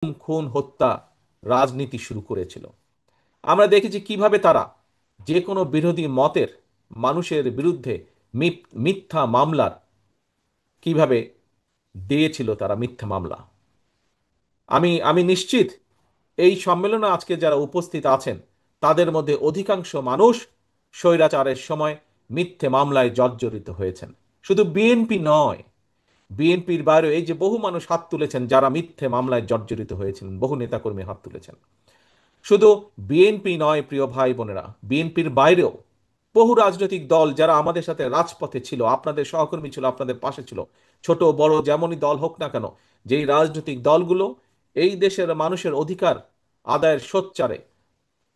খুন হত্যা রাজনীতি শুরু করেছিল। আমরা দেখেছি কিভাবে তারা যে কোনো বিরোধী মতের মানুষের বিরুদ্ধে মিথ্যা মামলার কিভাবে দিয়েছিল তারা মিথ্যা মামলা। আমি আমি নিশ্চিত এই সম্মেলনে আজকে যারা উপস্থিত আছেন তাদের মধ্যে অধিকাংশ মানুষ স্বৈরাচারের সময় মিথ্যে মামলায় জর্জরিত হয়েছেন। শুধু বিএনপি নয়, বিএনপির বাইরেও এই যে বহু মানুষ হাত তুলেছেন যারা মিথ্যে মামলায় জর্জরিত হয়েছিলেন, বহু নেতাকর্মী হাত তুলেছেন। শুধু বিএনপি নয় প্রিয় ভাই বোনেরা, বিএনপির বাইরেও বহু রাজনৈতিক দল যারা আমাদের সাথে রাজপথে ছিল, আপনাদের সহকর্মী ছিল, আপনাদের পাশে ছিল, ছোট বড় যেমনই দল হোক না কেন, যেই রাজনৈতিক দলগুলো এই দেশের মানুষের অধিকার আদায়ের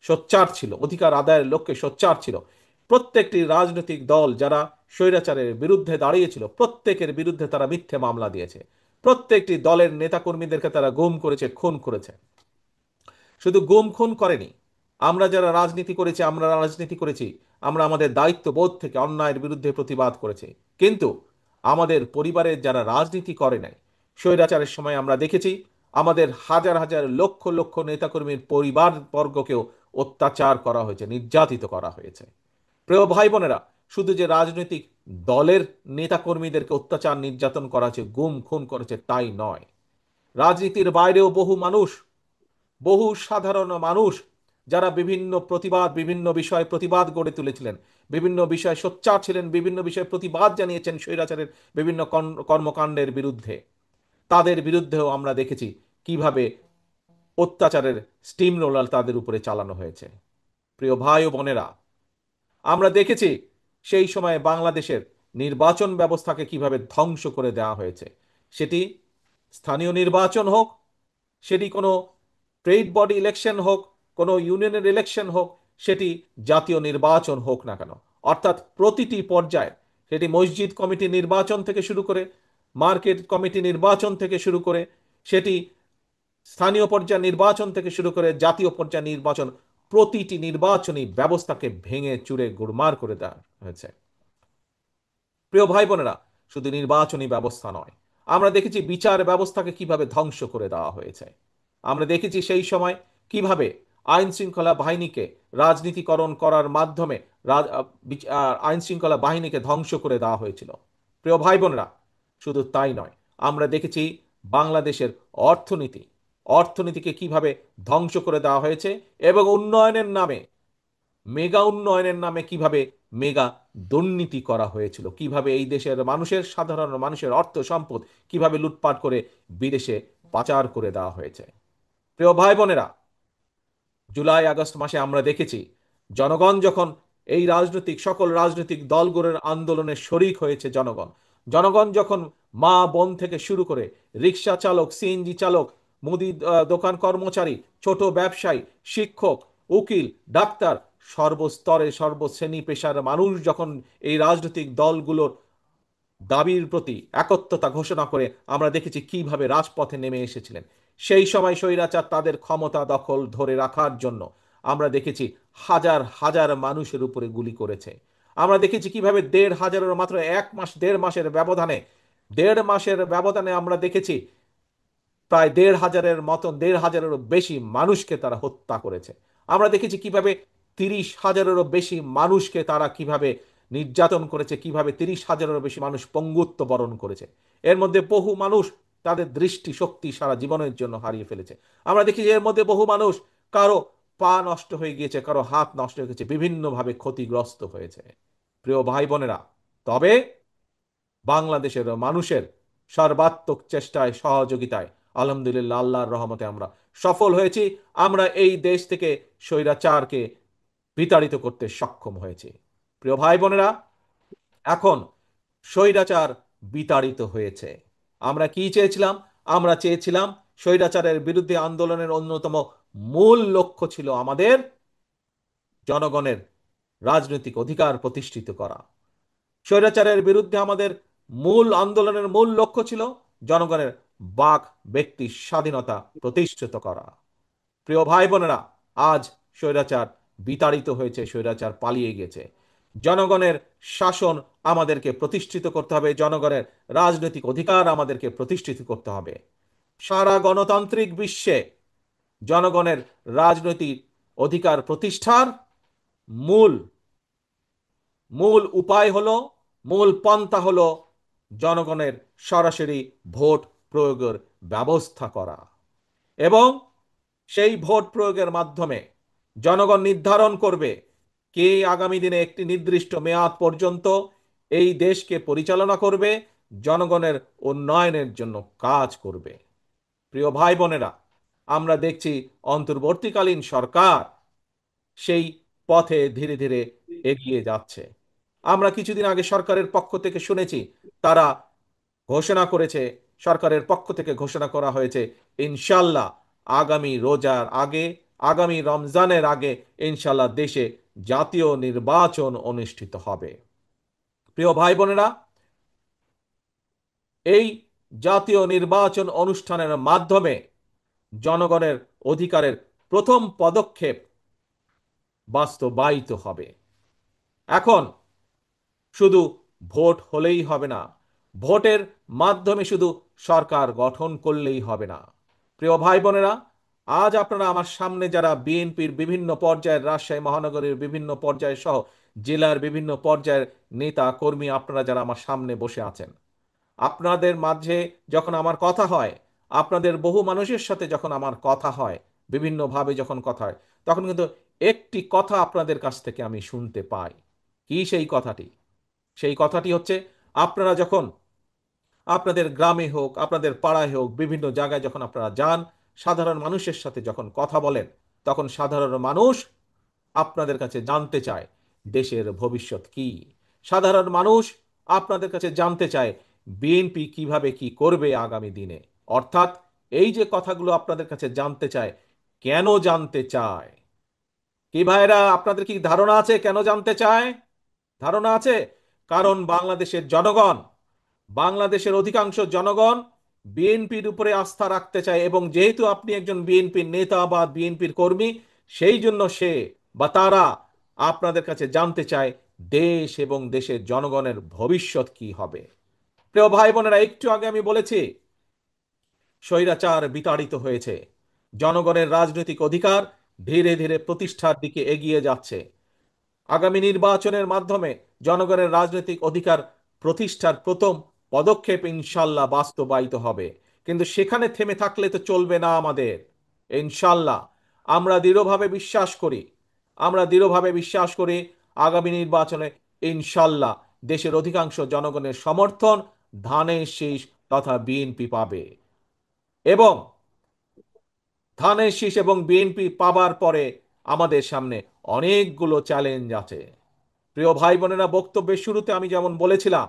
সোচ্চার ছিল, অধিকার আদায়ের লক্ষ্যে সোচ্চার ছিল, প্রত্যেকটি রাজনৈতিক দল যারা স্বৈরাচারের বিরুদ্ধে দাঁড়িয়েছিল প্রত্যেকের বিরুদ্ধে তারা মিথ্যে মামলা দিয়েছে। প্রত্যেকটি দলের নেতাকর্মীদেরকে তারা গুম করেছে, খুন করেছে। শুধু গুম খুন করেনি, আমরা যারা রাজনীতি করেছি, আমরা আমাদের দায়িত্ববোধ থেকে অন্যায়ের বিরুদ্ধে প্রতিবাদ করেছি। কিন্তু আমাদের পরিবারের যারা রাজনীতি করে নাই, স্বৈরাচারের সময় আমরা দেখেছি আমাদের হাজার হাজার লক্ষ লক্ষ নেতাকর্মীর পরিবার বর্গকেও অত্যাচার করা হয়েছে, নির্যাতিত করা হয়েছে। প্রিয় ভাই বোনেরা, শুধু যে রাজনৈতিক দলের নেতাকর্মীদেরকে অত্যাচার নির্যাতন করা হয়েছে, গুম খুন করেছে তাই নয়, রাজনীতির বাইরেও বহু সাধারণ মানুষ যারা বিভিন্ন বিষয়ে প্রতিবাদ গড়ে তুলেছিলেন, বিভিন্ন বিষয়ে সোচ্চার ছিলেন, বিভিন্ন বিষয়ে প্রতিবাদ জানিয়েছেন স্বৈরাচারের বিভিন্ন কর্মকাণ্ডের বিরুদ্ধে, তাদের বিরুদ্ধেও আমরা দেখেছি কিভাবে অত্যাচারের স্টিম রোলার তাদের উপরে চালানো হয়েছে। প্রিয় ভাই ও বোনেরা, আমরা দেখেছি সেই সময়ে বাংলাদেশের নির্বাচন ব্যবস্থাকে কিভাবে ধ্বংস করে দেওয়া হয়েছে। সেটি স্থানীয় নির্বাচন হোক, সেটি কোনো ট্রেড বডি ইলেকশন হোক, কোনো ইউনিয়নের ইলেকশন হোক, সেটি জাতীয় নির্বাচন হোক না কেন, অর্থাৎ প্রতিটি পর্যায়ে, সেটি মসজিদ কমিটি নির্বাচন থেকে শুরু করে, মার্কেট কমিটি নির্বাচন থেকে শুরু করে, সেটি স্থানীয় পর্যায়ে নির্বাচন থেকে শুরু করে জাতীয় পর্যায়ে নির্বাচন, প্রতিটি নির্বাচনী ব্যবস্থাকে ভেঙে চুরে গুড়মার করে দেওয়া হয়েছে। প্রিয় ভাই বোনেরা, শুধু নির্বাচনী ব্যবস্থা নয়, আমরা দেখেছি বিচার ব্যবস্থাকে কিভাবে ধ্বংস করে দেওয়া হয়েছে। আমরা দেখেছি সেই সময় কিভাবে আইন শৃঙ্খলা বাহিনীকে রাজনীতিকরণ করার মাধ্যমে আইন শৃঙ্খলা বাহিনীকে ধ্বংস করে দেওয়া হয়েছিল। প্রিয় ভাই বোনেরা, শুধু তাই নয়, আমরা দেখেছি বাংলাদেশের অর্থনীতি অর্থনীতিকে কিভাবে ধ্বংস করে দেওয়া হয়েছে, এবং উন্নয়নের নামে কিভাবে মেগা দুর্নীতি করা হয়েছিল, কিভাবে এই দেশের সাধারণ মানুষের অর্থ সম্পদ কিভাবে লুটপাট করে বিদেশে পাচার করে দেওয়া হয়েছে। প্রিয় ভাই বোনেরা, জুলাই আগস্ট মাসে আমরা দেখেছি জনগণ যখন সকল রাজনৈতিক দলগুলোর আন্দোলনে শরিক হয়েছে, জনগণ যখন মা বোন থেকে শুরু করে রিক্সা চালক, সিএনজি চালক, মুদি দোকান কর্মচারী, ছোট ব্যবসায়ী, শিক্ষক, উকিল, ডাক্তার, সর্বস্তরে সর্বশ্রেণী পেশার মানুষ যখন এই রাজনৈতিক দলগুলোর দাবির প্রতি একত্রতা ঘোষণা করে, আমরা দেখেছি কিভাবে রাজপথে নেমে এসেছিলেন। সেই সময় স্বৈরাচার তাদের ক্ষমতা দখল ধরে রাখার জন্য আমরা দেখেছি হাজার হাজার মানুষের উপরে গুলি করেছে। আমরা দেখেছি কিভাবে মাত্র 1 মাস, দেড় মাসের ব্যবধানে আমরা দেখেছি প্রায় 1,500-এরও বেশি মানুষকে তারা হত্যা করেছে। আমরা দেখেছি কিভাবে 30,000-এরও বেশি মানুষকে তারা কিভাবে নির্যাতন করেছে, কিভাবে 30,000-এরও বেশি মানুষ পঙ্গুত্ব বরণ করেছে। এর মধ্যে বহু মানুষ তাদের দৃষ্টি শক্তি সারা জীবনের জন্য হারিয়ে ফেলেছে। আমরা দেখি যে এর মধ্যে বহু মানুষ, কারো পা নষ্ট হয়ে গিয়েছে, কারো হাত নষ্ট হয়ে গেছে, বিভিন্নভাবে ক্ষতিগ্রস্ত হয়েছে। প্রিয় ভাই বোনেরা, তবে বাংলাদেশের মানুষের সর্বাত্মক চেষ্টায়, সহযোগিতায় আলহামদুলিল্লাহ, আল্লাহর রহমতে আমরা সফল হয়েছি। আমরা এই দেশ থেকে স্বৈরাচারকে বিতাড়িত করতে সক্ষম হয়েছি। প্রিয় ভাই বোনেরা, এখন স্বৈরাচার বিতাড়িত হয়েছে। আমরা কি চেয়েছিলাম? আমরা চেয়েছিলাম স্বৈরাচারের বিরুদ্ধে আন্দোলনের অন্যতম মূল লক্ষ্য ছিল আমাদের জনগণের রাজনৈতিক অধিকার প্রতিষ্ঠিত করা। স্বৈরাচারের বিরুদ্ধে আমাদের আন্দোলনের মূল লক্ষ্য ছিল জনগণের বাক ব্যক্তি স্বাধীনতা প্রতিষ্ঠিত করা। প্রিয় ভাই বোনেরা, আজ স্বৈরাচার বিতাড়িত হয়েছে, স্বৈরাচার পালিয়ে গেছে। জনগণের শাসন আমাদেরকে প্রতিষ্ঠিত করতে হবে, জনগণের রাজনৈতিক অধিকার আমাদেরকে প্রতিষ্ঠিত করতে হবে। সারা গণতান্ত্রিক বিশ্বে জনগণের রাজনৈতিক অধিকার প্রতিষ্ঠার মূল মূল উপায় হলো, মূল পন্থা হলো জনগণের সরাসরি ভোট প্রয়োগের ব্যবস্থা করা। এবং সেই ভোট প্রয়োগের মাধ্যমে জনগণ নির্ধারণ করবে কে আগামী দিনে একটি নির্দিষ্ট মেয়াদ পর্যন্ত এই দেশকে পরিচালনা করবে, জনগণের উন্নয়নের জন্য কাজ করবে। প্রিয় ভাই বোনেরা, আমরা দেখছি অন্তর্বর্তীকালীন সরকার সেই পথে ধীরে ধীরে এগিয়ে যাচ্ছে। আমরা কিছুদিন আগে সরকারের পক্ষ থেকে শুনেছি, তারা ঘোষণা করেছে, সরকারের পক্ষ থেকে ঘোষণা করা হয়েছে, ইনশাল্লাহ আগামী রোজার আগে, আগামী রমজানের আগে ইনশাল্লাহ দেশে জাতীয় নির্বাচন অনুষ্ঠিত হবে। প্রিয় ভাই বোনেরা, এই জাতীয় নির্বাচন অনুষ্ঠানের মাধ্যমে জনগণের অধিকারের প্রথম পদক্ষেপ বাস্তবায়িত হবে। এখন শুধু ভোট হলেই হবে না, ভোটের মাধ্যমে শুধু সরকার গঠন করলেই হবে না। প্রিয় ভাই বোনেরা, আজ আপনারা আমার সামনে যারা বিএনপির বিভিন্ন পর্যায়ের, রাজশাহী মহানগরীর বিভিন্ন পর্যায় সহ জেলার বিভিন্ন পর্যায়ের নেতা কর্মী, আপনারা যারা আমার সামনে বসে আছেন, আপনাদের মাঝে যখন আমার কথা হয়, আপনাদের বহু মানুষের সাথে যখন আমার কথা হয়, বিভিন্নভাবে যখন কথা হয়, তখন কিন্তু একটি কথা আপনাদের কাছ থেকে আমি শুনতে পাই। কি সেই কথাটি? সেই কথাটি হচ্ছে, আপনারা যখন আপনাদের গ্রামে হোক, আপনাদের পাড়ায় হোক, বিভিন্ন জায়গায় যখন আপনারা যান, সাধারণ মানুষের সাথে যখন কথা বলেন, তখন সাধারণ মানুষ আপনাদের কাছে জানতে চায় দেশের ভবিষ্যৎ কি। সাধারণ মানুষ আপনাদের কাছে জানতে চায় বিএনপি কিভাবে কি করবে আগামী দিনে। অর্থাৎ এই যে কথাগুলো আপনাদের কাছে জানতে চায়, কেন জানতে চায়? কি ভাইরা, আপনাদের কি ধারণা আছে কেন জানতে চায়? ধারণা আছে? কারণ বাংলাদেশের জনগণ, বাংলাদেশের অধিকাংশ জনগণ বিএনপির উপরে আস্থা রাখতে চায়, এবং যেহেতু আপনি একজন বিএনপির নেতা বা বিএনপির কর্মী, সেই জন্য সে বা তারা আপনাদের কাছে জানতে চায় দেশ এবং দেশের জনগণের ভবিষ্যৎ কি হবে। প্রিয় ভাই বোনেরা, একটু আগে আমি বলেছি স্বৈরাচার বিতাড়িত হয়েছে, জনগণের রাজনৈতিক অধিকার ধীরে ধীরে প্রতিষ্ঠার দিকে এগিয়ে যাচ্ছে। আগামী নির্বাচনের মাধ্যমে জনগণের রাজনৈতিক অধিকার প্রতিষ্ঠার প্রথম পদক্ষেপ ইনশাল্লাহ বাস্তবায়িত হবে। কিন্তু সেখানে থেমে থাকলে তো চলবে না আমাদের। ইনশাল্লাহ আমরা দৃঢ়ভাবে বিশ্বাস করি, আমরা দৃঢ়ভাবে বিশ্বাস করি আগামী নির্বাচনে ইনশাল্লাহ দেশের অধিকাংশ জনগণের সমর্থন ধানের শীষ তথা বিএনপি পাবে। এবং ধানের শীষ এবং বিএনপি পাবার পরে আমাদের সামনে অনেকগুলো চ্যালেঞ্জ আছে। প্রিয় ভাই বোনেরা, বক্তব্যের শুরুতে আমি যেমন বলেছিলাম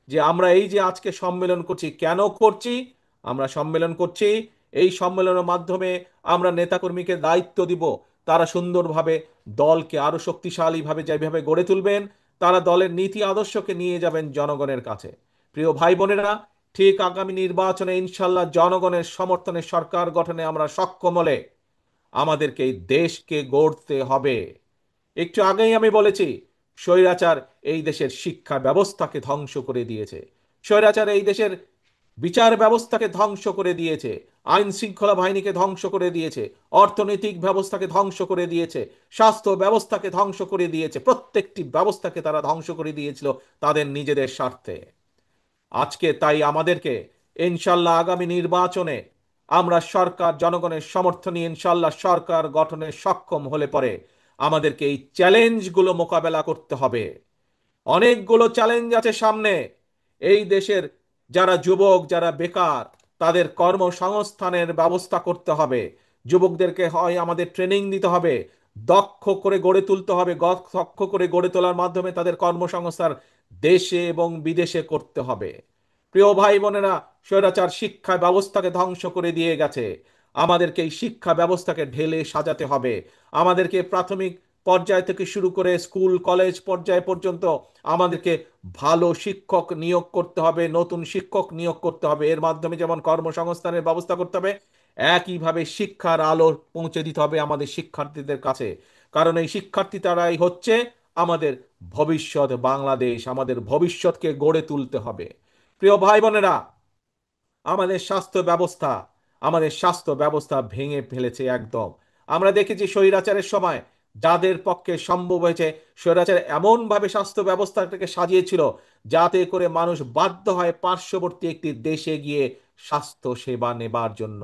যে আমরা এই যে আজকে সম্মেলন করছি, কেন করছি? আমরা সম্মেলন করছি, এই সম্মেলনের মাধ্যমে আমরা নেতাকর্মীকে দায়িত্ব দিব, তারা সুন্দরভাবে দলকে আরো শক্তিশালীভাবে যেভাবে গড়ে তুলবেন, তারা দলের নীতি আদর্শকে নিয়ে যাবেন জনগণের কাছে। প্রিয় ভাই বোনেরা, ঠিক আগামী নির্বাচনে ইনশাল্লাহ জনগণের সমর্থনে সরকার গঠনে আমরা সক্ষম হলে আমাদেরকে এই দেশকে গড়তে হবে। একটু আগেই আমি বলেছি, স্বৈরাচার এই দেশের শিক্ষা ব্যবস্থাকে ধ্বংস করে দিয়েছে, স্বৈরাচার এই দেশের বিচার ব্যবস্থাকে ধ্বংস করে দিয়েছে, আইন শৃঙ্খলা বাহিনীকে ধ্বংস করে দিয়েছে, অর্থনৈতিক ব্যবস্থাকে ধ্বংস করে দিয়েছে, স্বাস্থ্য ব্যবস্থাকে ধ্বংস করে দিয়েছে। প্রত্যেকটি ব্যবস্থাকে তারা ধ্বংস করে দিয়েছিল তাদের নিজেদের স্বার্থে। আজকে তাই আমাদেরকে ইনশাল্লাহ আগামী নির্বাচনে আমরা সরকার, জনগণের সমর্থন নিয়ে ইনশাল্লাহ সরকার গঠনে সক্ষম হলে পরে আমাদেরকে এই চ্যালেঞ্জগুলো মোকাবেলা করতে হবে। অনেকগুলো চ্যালেঞ্জ আছে সামনে। এই দেশের যারা যুবক, যারা বেকার, তাদের কর্মসংস্থানের ব্যবস্থা করতে হবে। যুবকদেরকে হয় আমাদের ট্রেনিং দিতে হবে, দক্ষ করে গড়ে তুলতে হবে, দক্ষ করে গড়ে তোলার মাধ্যমে তাদের কর্মসংস্থান দেশে এবং বিদেশে করতে হবে। প্রিয় ভাই বোনেরা, স্বৈরাচার শিক্ষা ব্যবস্থাকে ধ্বংস করে দিয়ে গেছে, আমাদেরকে এই শিক্ষা ব্যবস্থাকে ঢেলে সাজাতে হবে। আমাদেরকে প্রাথমিক পর্যায় থেকে শুরু করে স্কুল কলেজ পর্যায় পর্যন্ত আমাদেরকে ভালো শিক্ষক নিয়োগ করতে হবে, নতুন শিক্ষক নিয়োগ করতে হবে। এর মাধ্যমে যেমন কর্মসংস্থানের ব্যবস্থা করতে হবে, একইভাবে শিক্ষার আলো পৌঁছে দিতে হবে আমাদের শিক্ষার্থীদের কাছে। কারণ এই শিক্ষার্থী তারাই হচ্ছে আমাদের ভবিষ্যৎ বাংলাদেশ, আমাদের ভবিষ্যৎকে গড়ে তুলতে হবে। প্রিয় ভাই বোনেরা, আমাদের স্বাস্থ্য ব্যবস্থা, আমাদের স্বাস্থ্য ব্যবস্থা ভেঙে ফেলেছে একদম। আমরা দেখেছি স্বৈরাচারের সময় যাদের পক্ষে সম্ভব হয়েছে, স্বৈরাচার এমনভাবে স্বাস্থ্য ব্যবস্থাটাকে সাজিয়েছিল যাতে করে মানুষ বাধ্য হয় পার্শ্ববর্তী একটি দেশে গিয়ে স্বাস্থ্য সেবা নেবার জন্য।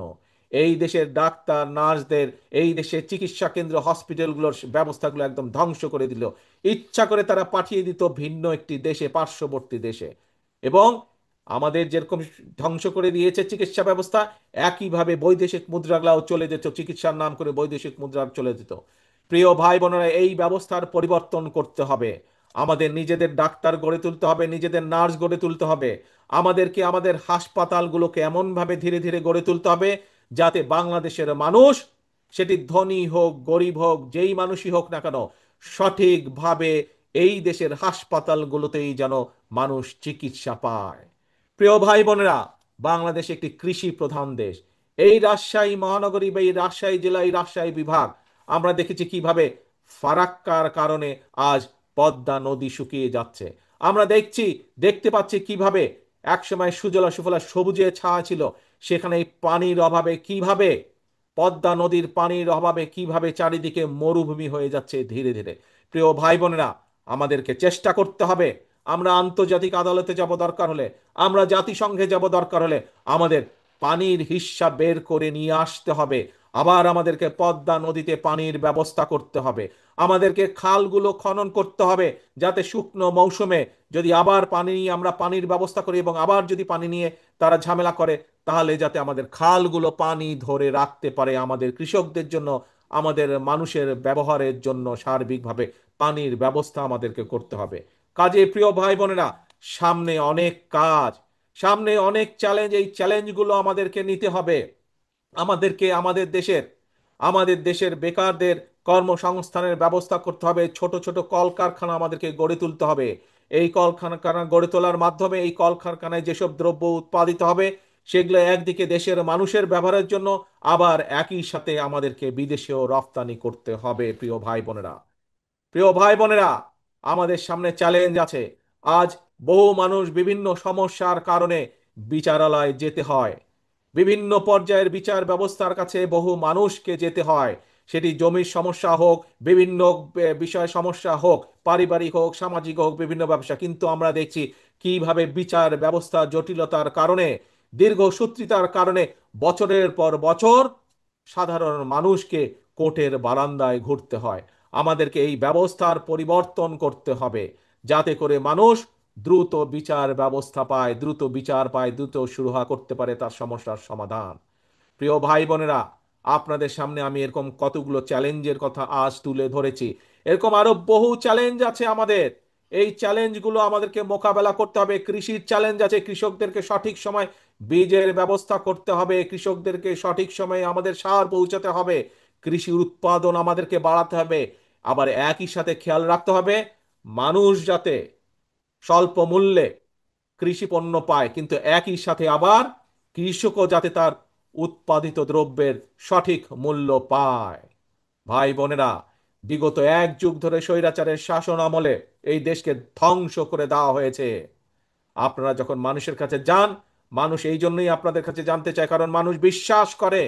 এই দেশের ডাক্তার নার্সদের, এই দেশের চিকিৎসা কেন্দ্র হসপিটালগুলোর ব্যবস্থাগুলো একদম ধ্বংস করে দিল। ইচ্ছা করে তারা পাঠিয়ে দিত ভিন্ন একটি দেশে, পার্শ্ববর্তী দেশে। এবং আমাদের যেরকম ধ্বংস করে দিয়েছে চিকিৎসা ব্যবস্থা, একইভাবে বৈদেশিক মুদ্রাগুলাও চলে যেত, চিকিৎসার নাম করে বৈদেশিক মুদ্রা চলে যেত। প্রিয় ভাই বোনেরা, এই ব্যবস্থার পরিবর্তন করতে হবে। আমাদের নিজেদের ডাক্তার গড়ে তুলতে হবে, নিজেদের নার্স গড়ে তুলতে হবে। আমাদেরকে আমাদের হাসপাতালগুলোকে এমনভাবে ধীরে ধীরে গড়ে তুলতে হবে যাতে বাংলাদেশের মানুষ, সেটি ধনী হোক গরিব হোক যেই মানুষই হোক না কেন, সঠিকভাবে এই দেশের হাসপাতালগুলোতেই যেন মানুষ চিকিৎসা পায়। প্রিয় ভাই বোনেরা, বাংলাদেশ একটি কৃষি প্রধান দেশ। এই রাজশাহী মহানগরী বা এই রাজশাহী জেলা, এই রাজশাহী বিভাগ, আমরা দেখেছি কিভাবে ফারাক্কার কারণে আজ পদ্মা নদী শুকিয়ে যাচ্ছে। আমরা দেখতে পাচ্ছি কিভাবে একসময় সুজলা সুফলা সবুজে ছায়া ছিল, সেখানে এই পানির অভাবে কিভাবে, পদ্মা নদীর পানির অভাবে কিভাবে চারিদিকে মরুভূমি হয়ে যাচ্ছে ধীরে ধীরে। প্রিয় ভাই বোনেরা, আমাদেরকে চেষ্টা করতে হবে। আমরা আন্তর্জাতিক আদালতে যাব দরকার হলে, আমরা জাতিসংঘে যাব দরকার হলে, আমাদের পানির হিস্যা বের করে নিয়ে আসতে হবে। আবার আমাদেরকে পদ্মা নদীতে পানির ব্যবস্থা করতে হবে। আমাদেরকে খালগুলো খনন করতে হবে যাতে শুকনো মৌসুমে যদি আবার পানি নিয়ে আমরা পানির ব্যবস্থা করি, এবং আবার যদি পানি নিয়ে তারা ঝামেলা করে, তাহলে যাতে আমাদের খালগুলো পানি ধরে রাখতে পারে আমাদের কৃষকদের জন্য, আমাদের মানুষের ব্যবহারের জন্য সার্বিকভাবে পানির ব্যবস্থা আমাদেরকে করতে হবে। কাজে প্রিয় ভাই বোনেরা, সামনে অনেক কাজ, সামনে অনেক চ্যালেঞ্জ। এই চ্যালেঞ্জগুলো আমাদেরকে নিতে হবে। আমাদের দেশের বেকারদের কর্মসংস্থানের ব্যবস্থা করতে হবে। ছোট ছোট কলকারখানা আমাদেরকে গড়ে তুলতে হবে। এই কলকারখানা গড়ে তোলার মাধ্যমে এই কলকারখানায় যেসব দ্রব্য উৎপাদিত হবে, সেগুলো একদিকে দেশের মানুষের ব্যবহারের জন্য, আবার একই সাথে আমাদেরকে বিদেশেও রপ্তানি করতে হবে। প্রিয় ভাই বোনেরা, আমাদের সামনে চ্যালেঞ্জ আছে। আজ বহু মানুষ বিভিন্ন সমস্যার কারণে বিচারালয়ে যেতে হয়। বিভিন্ন পর্যায়ের বিচার ব্যবস্থার কাছে বহু মানুষকে যেতে হয়। সেটি জমির সমস্যা হোক, বিভিন্ন বিষয় সমস্যা হোক, পারিবারিক হোক, সামাজিক হোক, বিভিন্ন ব্যবসা। কিন্তু আমরা দেখছি কিভাবে বিচার ব্যবস্থা জটিলতার কারণে, দীর্ঘসূত্রিতার কারণে বছরের পর বছর সাধারণ মানুষকে কোর্টের বারান্দায় ঘুরতে হয়। আমাদেরকে এই ব্যবস্থার পরিবর্তন করতে হবে যাতে করে মানুষ দ্রুত বিচার ব্যবস্থা পায়, দ্রুত বিচার পায়, দ্রুত সুরাহা করতে পারে তার সমস্যার সমাধান। প্রিয় ভাই বোনেরা, আপনাদের সামনে আমি এরকম কতগুলো চ্যালেঞ্জের কথা আজ তুলে ধরেছি। এরকম আরো বহু চ্যালেঞ্জ আছে আমাদের। এই চ্যালেঞ্জগুলো আমাদেরকে মোকাবেলা করতে হবে। কৃষির চ্যালেঞ্জ আছে, কৃষকদেরকে সঠিক সময় বীজের ব্যবস্থা করতে হবে, কৃষকদেরকে সঠিক সময়ে আমাদের সার পৌঁছাতে হবে, কৃষি উৎপাদন আমাদেরকে বাড়াতে হবে। আবার একই সাথে খেয়াল রাখতে হবে মানুষ যাতে স্বল্প মূল্যে কৃষি পণ্য পায়, কিন্তু একই সাথে আবার কৃষকও যাতে তার উৎপাদিত দ্রব্যের সঠিক মূল্য পায়। ভাই বোনেরা, বিগত 1 যুগ ধরে স্বৈরাচারের শাসন আমলে এই দেশকে ধ্বংস করে দেওয়া হয়েছে। আপনারা যখন মানুষের কাছে যান, মানুষ এই জন্যই আপনাদের কাছে জানতে চায়, কারণ মানুষ বিশ্বাস করে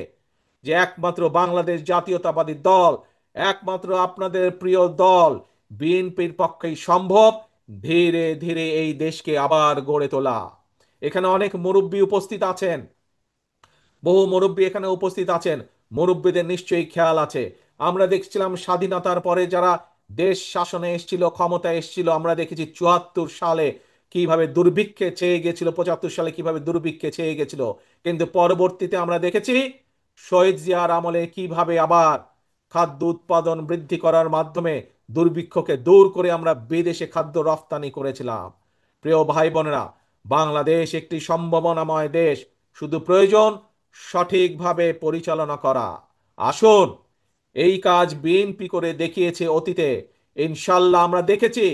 যে একমাত্র বাংলাদেশ জাতীয়তাবাদী দল, একমাত্র আপনাদের প্রিয় দল বিএনপির পক্ষেই সম্ভব ধীরে ধীরে এই দেশকে আবার গড়ে তোলা। এখানে অনেক মুরব্বী উপস্থিত আছেন, বহু মুরব্বী এখানে উপস্থিত আছেন। মুরব্বীদের নিশ্চয়ই খেয়াল আছে, আমরা দেখছিলাম স্বাধীনতার পরে যারা দেশ শাসনে এসেছিল, ক্ষমতায় এসেছিল, আমরা দেখেছি 74 সালে কিভাবে দুর্ভিক্ষে ছেয়ে গেছিল, 75 সালে কিভাবে দুর্ভিক্ষে ছেয়ে গেছিল। কিন্তু পরবর্তীতে আমরা দেখেছি শহীদ জিয়ার আমলে কিভাবে আবার খাদ্য উৎপাদন বৃদ্ধি করার মাধ্যমে দুর্ভিক্ষকে দূর করে আমরা বিদেশে খাদ্য রপ্তানি করেছিলাম। প্রিয় ভাই বোনেরা, বাংলাদেশ একটি সম্ভাবনাময় দেশ, শুধু প্রয়োজন সঠিকভাবে পরিচালনা করা। আসুন, এই কাজ বিএনপি করে দেখিয়েছে অতীতে। ইনশাল্লাহ আমরা দেখেছি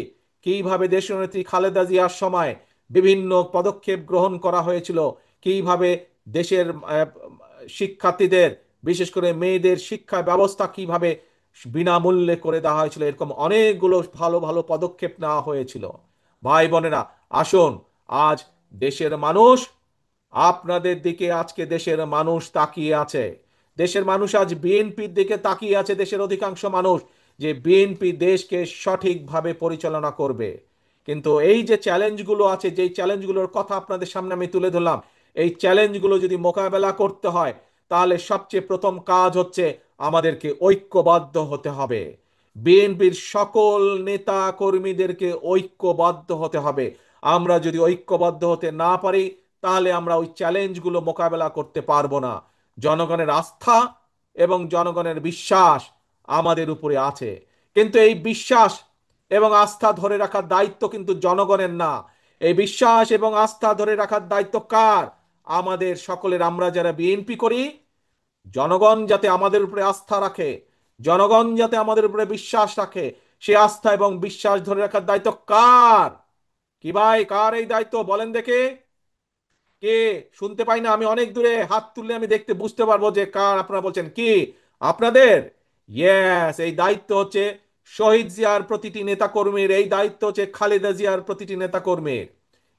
কিভাবে দেশনেত্রী খালেদা জিয়ার সময় বিভিন্ন পদক্ষেপ গ্রহণ করা হয়েছিল, কিভাবে দেশের শিক্ষার্থীদের, বিশেষ করে মেয়েদের শিক্ষা ব্যবস্থা কিভাবে বিনামূল্যে করে দেওয়া হয়েছিল। এরকম অনেকগুলো ভালো ভালো পদক্ষেপ নেওয়া হয়েছিল। ভাই বোনেরা, আসুন, আজ দেশের মানুষ আপনাদের দিকে আজকে দেশের মানুষ তাকিয়ে আছে। দেশের মানুষ আজ বিএনপির দিকে তাকিয়ে আছে, দেশের অধিকাংশ মানুষ, যে বিএনপি দেশকে সঠিকভাবে পরিচালনা করবে। কিন্তু এই যে চ্যালেঞ্জগুলো আছে, যেই চ্যালেঞ্জগুলোর কথা আপনাদের সামনে আমি তুলে ধরলাম, এই চ্যালেঞ্জগুলো যদি মোকাবেলা করতে হয়, তাহলে সবচেয়ে প্রথম কাজ হচ্ছে আমাদেরকে ঐক্যবদ্ধ হতে হবে। বিএনপির সকল নেতা কর্মীদেরকে ঐক্যবদ্ধ হতে হবে। আমরা যদি ঐক্যবদ্ধ হতে না পারি, তাহলে আমরা ওই চ্যালেঞ্জগুলো মোকাবেলা করতে পারবো না। জনগণের আস্থা এবং জনগণের বিশ্বাস আমাদের উপরে আছে, কিন্তু এই বিশ্বাস এবং আস্থা ধরে রাখার দায়িত্ব কিন্তু জনগণের না। এই বিশ্বাস এবং আস্থা ধরে রাখার দায়িত্ব কার? আমাদের সকলের। আমরা যারা বিএনপি করি, জনগণ যাতে আমাদের উপরে আস্থা রাখে, জনগণ যাতে আমাদের উপরে বিশ্বাস রাখে, সে আস্থা এবং বিশ্বাস ধরে রাখার দায়িত্ব কার? কি ভাই, কার এই দায়িত্ব বলেন দেখে? কে? শুনতে পাই না, আমি অনেক দূরে, হাত তুললে আমি দেখতে বুঝতে পারবো যে কার। আপনারা বলছেন কি আপনাদের? ইয়েস, এই দায়িত্ব হচ্ছে শহীদ জিয়ার প্রতিটি নেতা কর্মীর, এই দায়িত্ব হচ্ছে খালেদা জিয়ার প্রতিটি নেতা কর্মীর,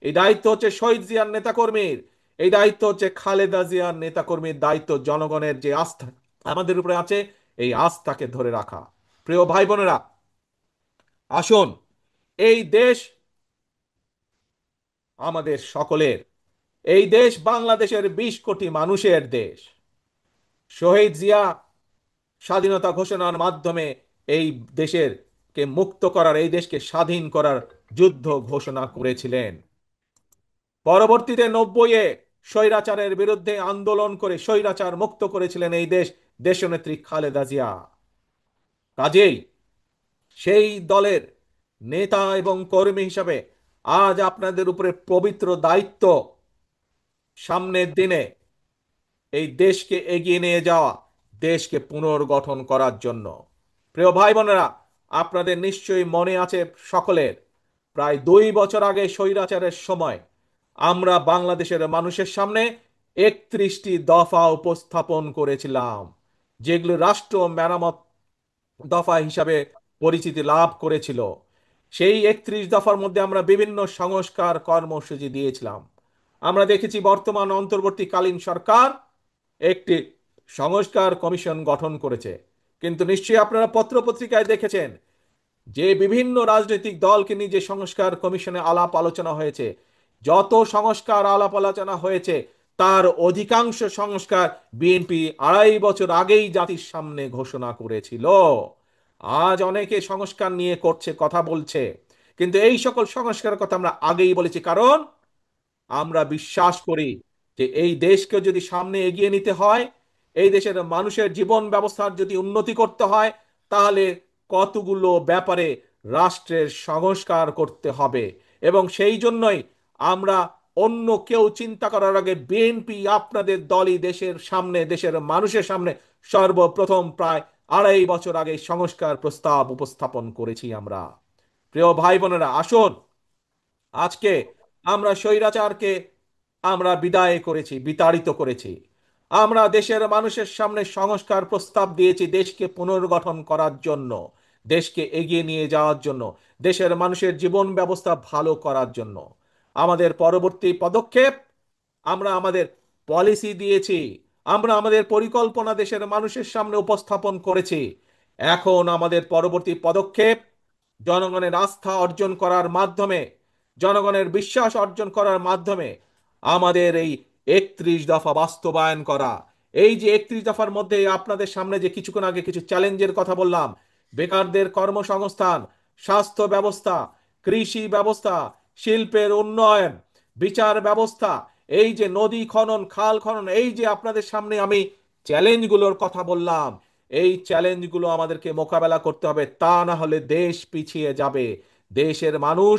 এই দায়িত্ব হচ্ছে শহীদ জিয়ার নেতা কর্মীর, এই দায়িত্ব হচ্ছে খালেদা জিয়ার নেতা কর্মীর। দায়িত্ব জনগণের যে আস্থা আমাদের উপরে আছে, এই আস্থাকে ধরে রাখা। প্রিয় ভাই বোনেরা, আসুন, এই দেশ আমাদের সকলের। এই দেশ বাংলাদেশের 20 কোটি মানুষের দেশ। শহীদ জিয়া স্বাধীনতা ঘোষণার মাধ্যমে এই দেশের কে মুক্ত করার, এই দেশকে স্বাধীন করার যুদ্ধ ঘোষণা করেছিলেন। পরবর্তীতে 90-এ স্বৈরাচারের বিরুদ্ধে আন্দোলন করে স্বৈরাচার মুক্ত করেছিলেন এই দেশ দেশনেত্রী খালেদা জিয়া। কাজেই সেই দলের নেতা এবং কর্মী হিসাবে আজ আপনাদের উপরে পবিত্র দায়িত্ব, সামনের দিনে এই দেশকে এগিয়ে নিয়ে যাওয়া, দেশকে পুনর্গঠন করার জন্য। প্রিয় ভাই বোনেরা, আপনাদের নিশ্চয়ই মনে আছে সকলের, প্রায় 2 বছর আগে স্বৈরাচারের সময় আমরা বাংলাদেশের মানুষের সামনে 31টি দফা উপস্থাপন করেছিলাম, যেগুলো রাষ্ট্র মেরামত দফা হিসাবে পরিচিতি লাভ করেছিল। সেই 31 দফার মধ্যে আমরা বিভিন্ন সংস্কার কর্মসূচি দিয়েছিলাম। আমরা দেখেছি বর্তমান অন্তর্বর্তীকালীন সরকার একটি সংস্কার কমিশন গঠন করেছে, কিন্তু নিশ্চয়ই আপনারা পত্রপত্রিকায় দেখেছেন যে বিভিন্ন রাজনৈতিক দলকে নিয়ে যে সংস্কার কমিশনে আলাপ আলোচনা হয়েছে, যত সংস্কার আলাপ আলোচনা হয়েছে, তার অধিকাংশ সংস্কার বিএনপি 2.5 বছর আগেই জাতির সামনে ঘোষণা করেছিল। আজ অনেকে সংস্কার নিয়ে করছে, কথা বলছে, কিন্তু এই সকল সংস্কারের কথা আমরা আগেই বলেছি। কারণ আমরা বিশ্বাস করি যে এই দেশকে যদি সামনে এগিয়ে নিতে হয়, এই দেশের মানুষের জীবন ব্যবস্থার যদি উন্নতি করতে হয়, তাহলে কতগুলো ব্যাপারে রাষ্ট্রের সংস্কার করতে হবে। এবং সেই জন্যই আমরা অন্য কেউ চিন্তা করার আগে বিএনপি আপনাদের দলই দেশের সামনে, দেশের মানুষের সামনে সর্বপ্রথম প্রায় 2.5 বছর আগে সংস্কার প্রস্তাব উপস্থাপন করেছি আমরা। প্রিয় ভাই বোনেরা, আসুন, আজকে আমরা স্বৈরাচারকে আমরা বিদায় করেছি, বিতাড়িত করেছি। আমরা দেশের মানুষের সামনে সংস্কার প্রস্তাব দিয়েছি দেশকে পুনর্গঠন করার জন্য, দেশকে এগিয়ে নিয়ে যাওয়ার জন্য, দেশের মানুষের জীবন ব্যবস্থা ভালো করার জন্য। আমাদের পরবর্তী পদক্ষেপ, আমরা আমাদের পলিসি দিয়েছি, আমরা আমাদের পরিকল্পনা দেশের মানুষের সামনে উপস্থাপন করেছি। এখন আমাদের পরবর্তী পদক্ষেপ জনগণের আস্থা অর্জন করার মাধ্যমে, জনগণের বিশ্বাস অর্জন করার মাধ্যমে আমাদের এই 31 দফা বাস্তবায়ন করা। এই যে 31 দফার মধ্যে আপনাদের সামনে যে কিছুক্ষণ আগে কিছু চ্যালেঞ্জের কথা বললাম, বেকারদের কর্মসংস্থান, স্বাস্থ্য ব্যবস্থা, কৃষি ব্যবস্থা, শিল্পের উন্নয়ন, বিচার ব্যবস্থা, এই যে নদী খনন, খাল খনন, এই যে আপনাদের সামনে আমি চ্যালেঞ্জগুলোর কথা বললাম, এই চ্যালেঞ্জগুলো আমাদেরকে মোকাবেলা করতে হবে, তা না হলে দেশ পিছিয়ে যাবে, দেশের মানুষ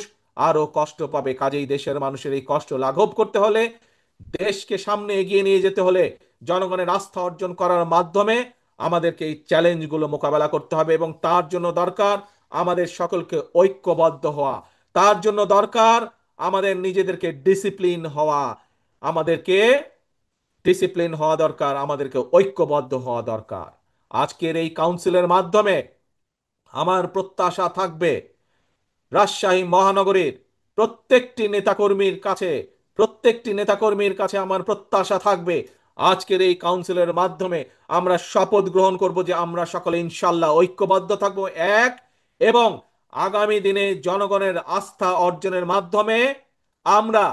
আরো কষ্ট পাবে। কাজেই দেশের মানুষের এই কষ্ট লাঘব করতে হলে, দেশকে সামনে এগিয়ে নিয়ে যেতে হলে, জনগণের আস্থা অর্জন করার মাধ্যমে আমাদেরকে এই চ্যালেঞ্জগুলো মোকাবেলা করতে হবে। এবং তার জন্য দরকার আমাদের সকলকে ঐক্যবদ্ধ হওয়া, তার জন্য দরকার আমাদের নিজেদেরকে ডিসিপ্লিন হওয়া, আমাদেরকে ডিসিপ্লিন হওয়া দরকার, আমাদেরকে ঐক্যবদ্ধ হওয়া দরকার। আজকের এই কাউন্সিলের মাধ্যমে আমার প্রত্যাশা থাকবে রাজশাহী মহানগরীর প্রত্যেকটি নেতাকর্মীর কাছে, প্রত্যেকটি নেতাকর্মীর কাছে আমার প্রত্যাশা থাকবে, আজকের এই কাউন্সিলের মাধ্যমে আমরা শপথ গ্রহণ করব যে আমরা সকলে ইনশাল্লাহ ঐক্যবদ্ধ থাকব, এক, এবং আগামী দিনে জনগণের আস্থা অর্জনের মাধ্যমে আমরা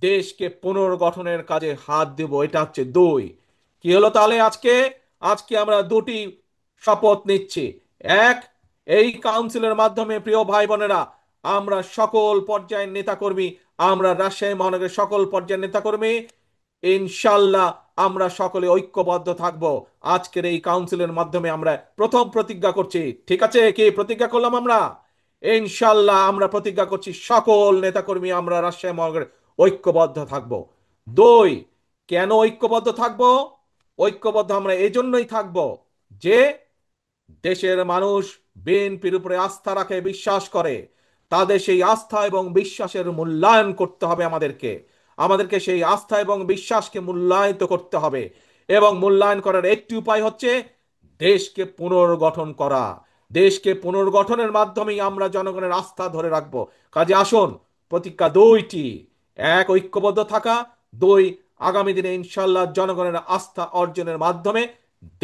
দেশকে পুনর্গঠনের কাজে হাত দেব। এটা হচ্ছে দুই। কি হলো তাহলে আজকে? আজকে আমরা দুটি শপথ নিচ্ছি। এক, এই কাউন্সিলের মাধ্যমে প্রিয় ভাই বোনেরা, আমরা সকল পর্যায়ের নেতাকর্মী, আমরা রাজশাহী মহানগরের সকল পর্যায়ের নেতাকর্মী ইনশাল্লাহ আমরা সকলে ঐক্যবদ্ধ থাকব। আজকের এই কাউন্সিলের মাধ্যমে আমরা প্রথম প্রতিজ্ঞা করছি, ঠিক আছে? কি প্রতিজ্ঞা করলাম আমরা? ইনশাল্লাহ আমরা প্রতিজ্ঞা করছি সকল নেতাকর্মী আমরা রাজশাহী মহানগরের ঐক্যবদ্ধ থাকব। দুই, কেন ঐক্যবদ্ধ থাকব? ঐক্যবদ্ধ আমরা এজন্যই থাকব যে দেশের মানুষ বিএনপির উপরে আস্থা রাখে, বিশ্বাস করে। তাদের সেই আস্থা এবং বিশ্বাসের মূল্যায়ন করতে হবে আমাদেরকে। আমাদেরকে সেই আস্থা এবং বিশ্বাসকে মূল্যায়িত করতে হবে, এবং মূল্যায়ন করার একটি উপায় হচ্ছে দেশকে পুনর্গঠন করা। দেশকে পুনর্গঠনের মাধ্যমেই আমরা জনগণের আস্থা ধরে রাখবো। কাজে আসুন, প্রতিজ্ঞা দুইটি: এক, ঐক্যবদ্ধ থাকা; দুই, আগামী দিনে ইনশাল্লাহ জনগণের আস্থা অর্জনের মাধ্যমে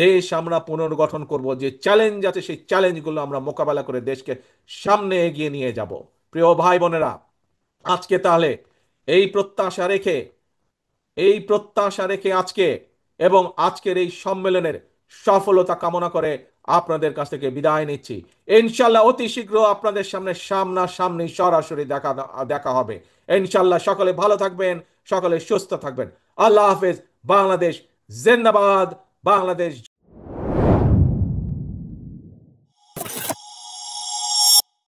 দেশ আমরা পুনর্গঠন করব। যে চ্যালেঞ্জ আছে সেই চ্যালেঞ্জগুলো আমরা মোকাবেলা করে দেশকে সামনে এগিয়ে নিয়ে যাব। প্রিয় ভাই বোনেরা, আজকে তাহলে এই প্রত্যাশা রেখে এই প্রত্যাশা রেখে আজকে এবং আজকের এই সম্মেলনের সফলতা কামনা করে আপনাদের কাছ থেকে বিদায় নিচ্ছি। ইনশাল্লাহ অতি শীঘ্র আপনাদের সামনে সামনাসামনি সরাসরি দেখা দেখা হবে। ইনশাল্লাহ সকলে ভালো থাকবেন, সকলে সুস্থ থাকবেন। আল্লাহ হাফেজ। বাংলাদেশ জিন্দাবাদ। বাংলাদেশ